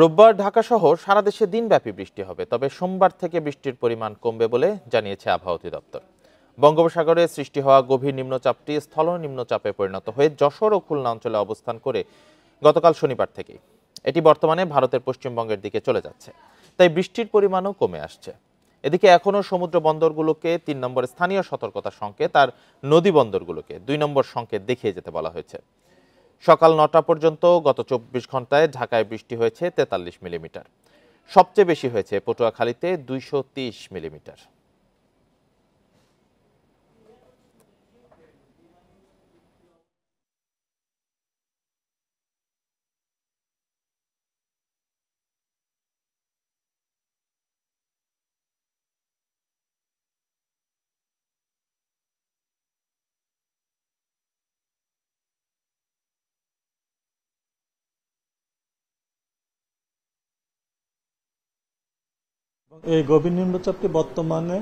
রোববার ঢাকাসহ সারা দেশে দিনব্যাপী বৃষ্টি হবে, তবে সোমবার থেকে বৃষ্টির পরিমাণ কমবে বলে জানিয়েছে আবহাওয়া অধিদপ্তর। বঙ্গোপসাগরে সৃষ্টি হওয়া গভীর নিম্নচাপটি স্থল নিম্নচাপে পরিণত হয়ে যশোর ও খুলনা অঞ্চলে অবস্থান করে গতকাল শনিবার থেকেই এটি বর্তমানে ভারতের পশ্চিমবঙ্গের দিকে চলে যাচ্ছে, তাই বৃষ্টির পরিমাণও কমে আসছে। এদিকে এখনও সমুদ্র বন্দরগুলোকে ৩ নম্বর স্থানীয় সতর্কতা সংকেত আর নদী বন্দরগুলোকে ২ নম্বর সংকেত দেখিয়ে যেতে বলা হয়েছে। সকাল ৯টা পর্যন্ত গত ২৪ ঘন্টায় ঢাকায় বৃষ্টি হয়েছে ৪৩ মিলিমিটার। সবচেয়ে বেশি হয়েছে পটুয়াখালীতে ২৩০ মিলিমিটার। এই গভীর নিম্নচাপটি বর্তমানে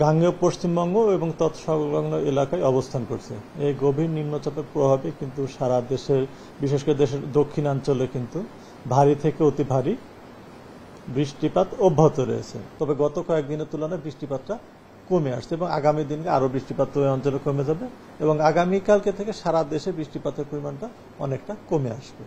গাঙ্গেয় পশ্চিমবঙ্গ এবং তৎসংলগ্ন এলাকায় অবস্থান করছে। এই গভীর নিম্নচাপের প্রভাবে কিন্তু সারা দেশের, বিশেষ করে দেশের দক্ষিণাঞ্চলে কিন্তু ভারী থেকে অতি ভারী বৃষ্টিপাত অব্যাহত রয়েছে। তবে গত কয়েকদিনের তুলনায় বৃষ্টিপাতটা কমে আসছে এবং আগামী দিনে আরো বৃষ্টিপাত ওই অঞ্চলে কমে যাবে এবং আগামীকালকে থেকে সারা দেশে বৃষ্টিপাতের পরিমাণটা অনেকটা কমে আসবে।